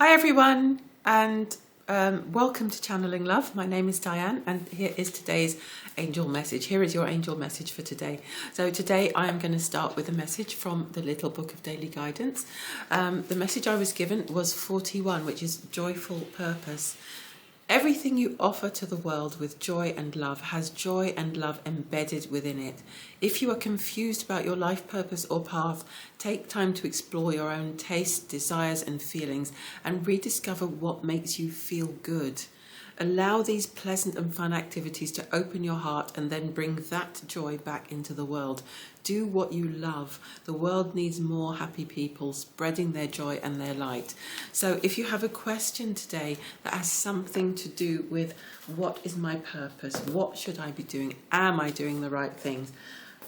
Hi everyone, and welcome to Channeling Love. My name is Diane, and here is today's angel message. Here is your angel message for today. So today I am going to start with a message from the Little Book of Daily Guidance. The message I was given was 41, which is joyful purpose. Everything you offer to the world with joy and love has joy and love embedded within it. If you are confused about your life purpose or path, take time to explore your own tastes, desires and feelings and rediscover what makes you feel good. Allow these pleasant and fun activities to open your heart and then bring that joy back into the world. Do what you love. The world needs more happy people spreading their joy and their light. So if you have a question today that has something to do with what is my purpose, what should I be doing, am I doing the right things,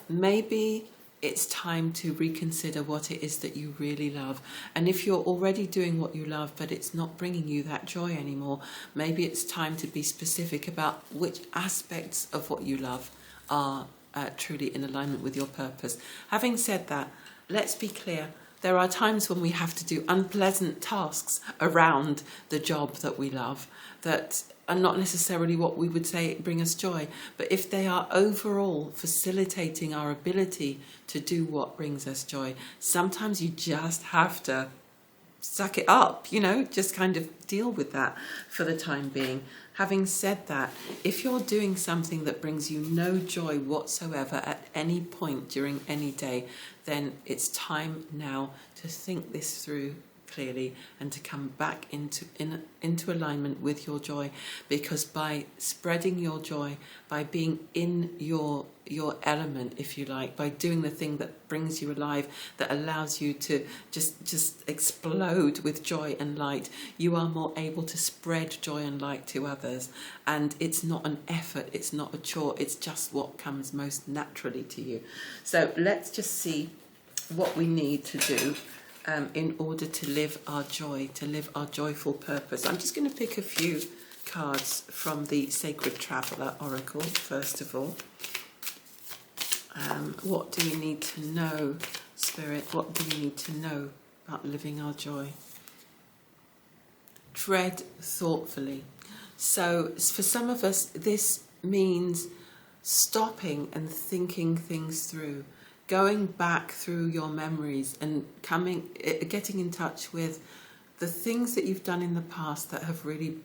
maybe it's time to reconsider what it is that you really love. And if you're already doing what you love, but it's not bringing you that joy anymore, maybe it's time to be specific about which aspects of what you love are truly in alignment with your purpose. Having said that, let's be clear. There are times when we have to do unpleasant tasks around the job that we love that are not necessarily what we would say bring us joy. But if they are overall facilitating our ability to do what brings us joy, sometimes you just have to suck it up, just kind of deal with that for the time being. Having said that, if you're doing something that brings you no joy whatsoever at any point during any day, then it's time now to think this through clearly and to come back into alignment with your joy, because by spreading your joy, by being in your element, if you like, by doing the thing that brings you alive, that allows you to just explode with joy and light, you are more able to spread joy and light to others. And it's not an effort, it's not a chore, it's just what comes most naturally to you. So let's just see what we need to do in order to live our joy, to live our joyful purpose. I'm just going to pick a few cards from the Sacred Traveller Oracle, first of all. What do we need to know, Spirit? What do we need to know about living our joy? Tread thoughtfully. So for some of us, this means stopping and thinking things through, going back through your memories and getting in touch with the things that you've done in the past that have really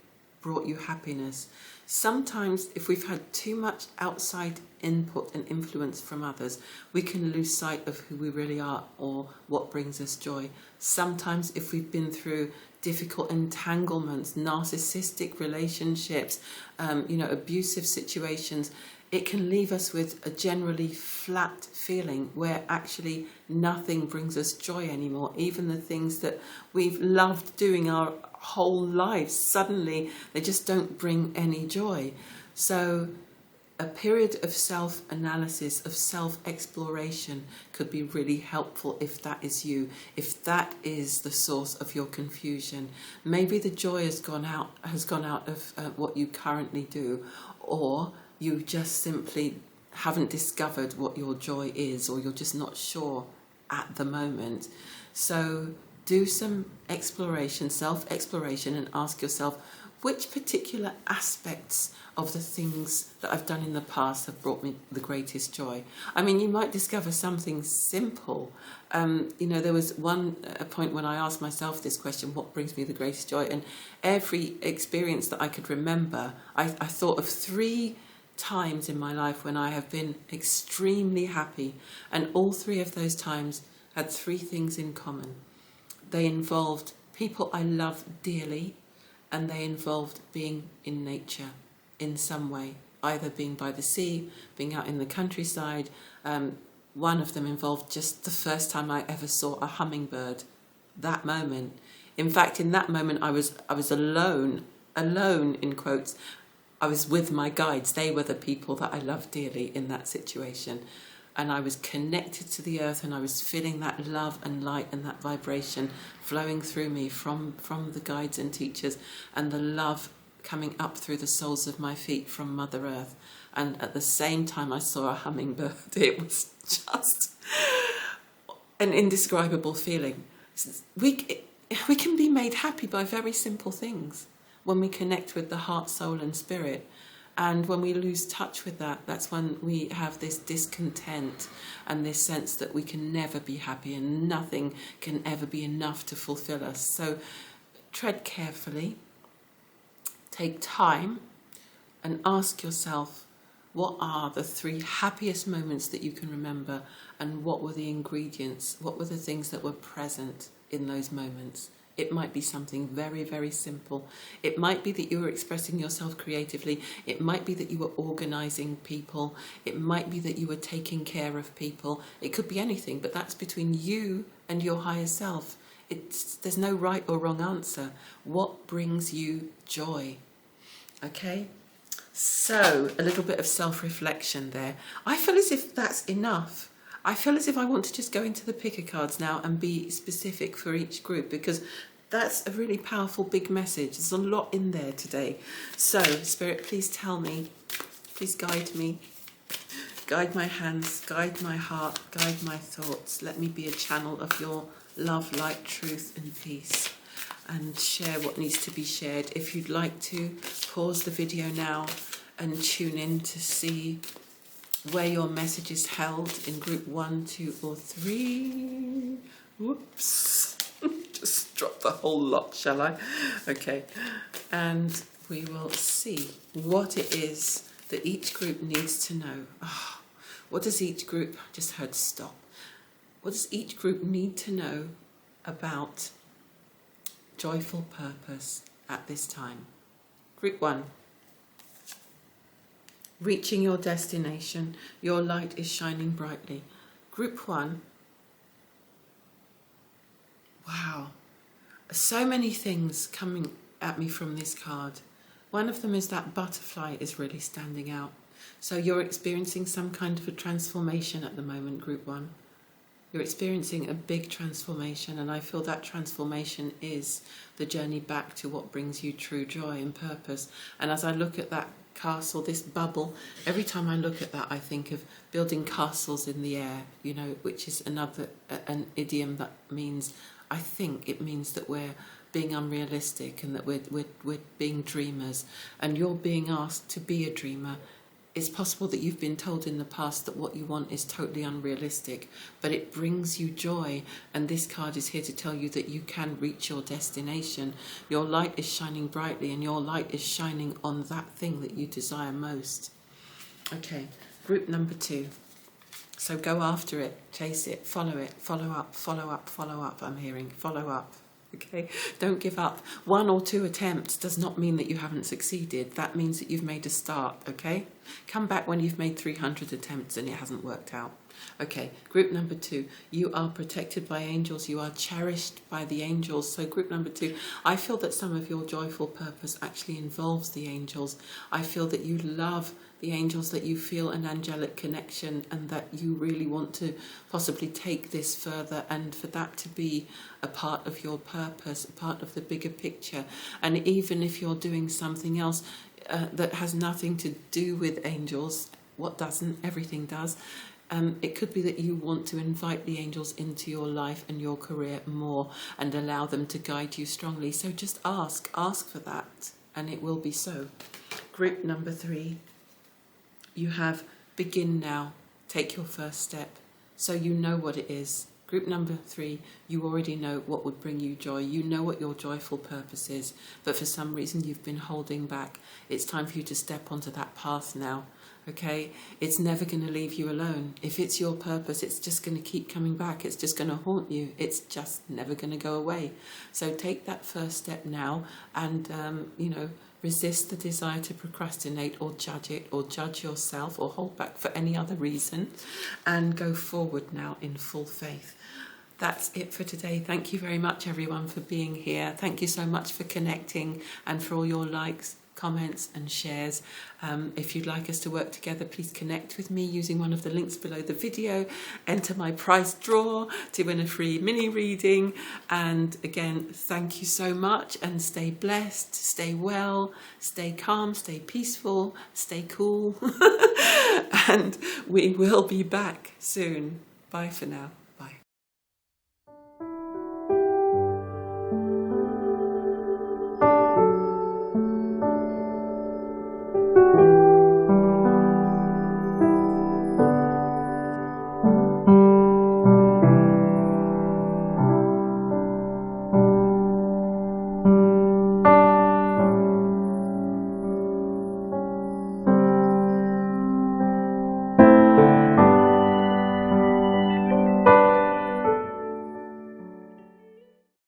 brought you happiness. Sometimes if we've had too much outside input and influence from others, we can lose sight of who we really are or what brings us joy. Sometimes if we've been through difficult entanglements, narcissistic relationships, abusive situations, it can leave us with a generally flat feeling where actually nothing brings us joy anymore. Even the things that we've loved doing our whole lives, suddenly they just don't bring any joy. So a period of self-analysis, of self-exploration could be really helpful if that is you, if that is the source of your confusion. Maybe the joy has gone out of what you currently do, or you just simply haven't discovered what your joy is, or you're just not sure at the moment. So do some exploration, self-exploration, and ask yourself, which particular aspects of the things that I've done in the past have brought me the greatest joy? I mean, you might discover something simple. There was a point when I asked myself this question, what brings me the greatest joy? And every experience that I could remember, I thought of 3 times in my life when I have been extremely happy, and all 3 of those times had 3 things in common. They involved people I love dearly, and they involved being in nature in some way, either being by the sea, being out in the countryside. One of them involved just the first time I ever saw a hummingbird. That moment, in fact, in that moment I was alone in quotes. I was with my guides. They were the people that I loved dearly in that situation. And I was connected to the earth, and I was feeling that love and light and that vibration flowing through me from the guides and teachers, and the love coming up through the soles of my feet from Mother Earth. And at the same time I saw a hummingbird. It was just an indescribable feeling. we can be made happy by very simple things when we connect with the heart, soul and spirit. And when we lose touch with that, that's when we have this discontent and this sense that we can never be happy and nothing can ever be enough to fulfill us. So tread carefully, take time and ask yourself, what are the 3 happiest moments that you can remember, and what were the ingredients, what were the things that were present in those moments? It might be something very, very simple. It might be that you were expressing yourself creatively. It might be that you were organising people. It might be that you were taking care of people. It could be anything, but that's between you and your higher self. There's no right or wrong answer. What brings you joy? Okay? So, a little bit of self-reflection there. I feel as if that's enough. I feel as if I want to just go into the picker cards now and be specific for each group, because that's a really powerful, big message. There's a lot in there today. So, Spirit, please tell me, please guide me, guide my hands, guide my heart, guide my thoughts. Let me be a channel of your love, light, truth and peace, and share what needs to be shared. If you'd like to, pause the video now and tune in to see where your message is held in group 1, 2 or 3. Whoops. Just drop the whole lot, shall I? Okay. And we will see what it is that each group needs to know. Oh, what does each group, I just heard stop. What does each group need to know about joyful purpose at this time? Group 1. Reaching your destination, your light is shining brightly. Group 1. Wow, so many things coming at me from this card. One of them is that butterfly is really standing out. So you're experiencing some kind of a transformation at the moment, Group 1. You're experiencing a big transformation, and I feel that transformation is the journey back to what brings you true joy and purpose. And as I look at that castle, this bubble, every time I look at that I think of building castles in the air, you know, which is an idiom that means, I think it means that we're being unrealistic and that we're being dreamers, and you're being asked to be a dreamer. It's possible that you've been told in the past that what you want is totally unrealistic, but it brings you joy, and this card is here to tell you that you can reach your destination. Your light is shining brightly, and your light is shining on that thing that you desire most. Okay, group number 2. So go after it, chase it, follow up, follow up, follow up. I'm hearing follow up. Okay, don't give up. 1 or 2 attempts does not mean that you haven't succeeded. That means that you've made a start, okay? Come back when you've made 300 attempts and it hasn't worked out. Okay, group number 2, you are protected by angels, you are cherished by the angels. So group number 2, I feel that some of your joyful purpose actually involves the angels. I feel that you love the angels, that you feel an angelic connection, and that you really want to possibly take this further, and for that to be a part of your purpose, a part of the bigger picture. And even if you're doing something else that has nothing to do with angels, what doesn't? Everything does. It could be that you want to invite the angels into your life and your career more and allow them to guide you strongly. So just ask for that, and it will be so. Group number 3, you have begin now, take your first step. So you know what it is. Group number 3, you already know what would bring you joy. You know what your joyful purpose is, but for some reason you've been holding back. It's time for you to step onto that path now. Okay, it's never going to leave you alone. If it's your purpose, it's just going to keep coming back. It's just going to haunt you. It's just never going to go away. So take that first step now, and resist the desire to procrastinate or judge it, or judge yourself, or hold back for any other reason, and go forward now in full faith. That's it for today. Thank you very much, everyone, for being here. Thank you so much for connecting and for all your likes, comments and shares. If you'd like us to work together, please connect with me using one of the links below the video. Enter my prize draw to win a free mini reading. And again, thank you so much, and stay blessed, stay well, stay calm, stay peaceful, stay cool. And we will be back soon. Bye for now.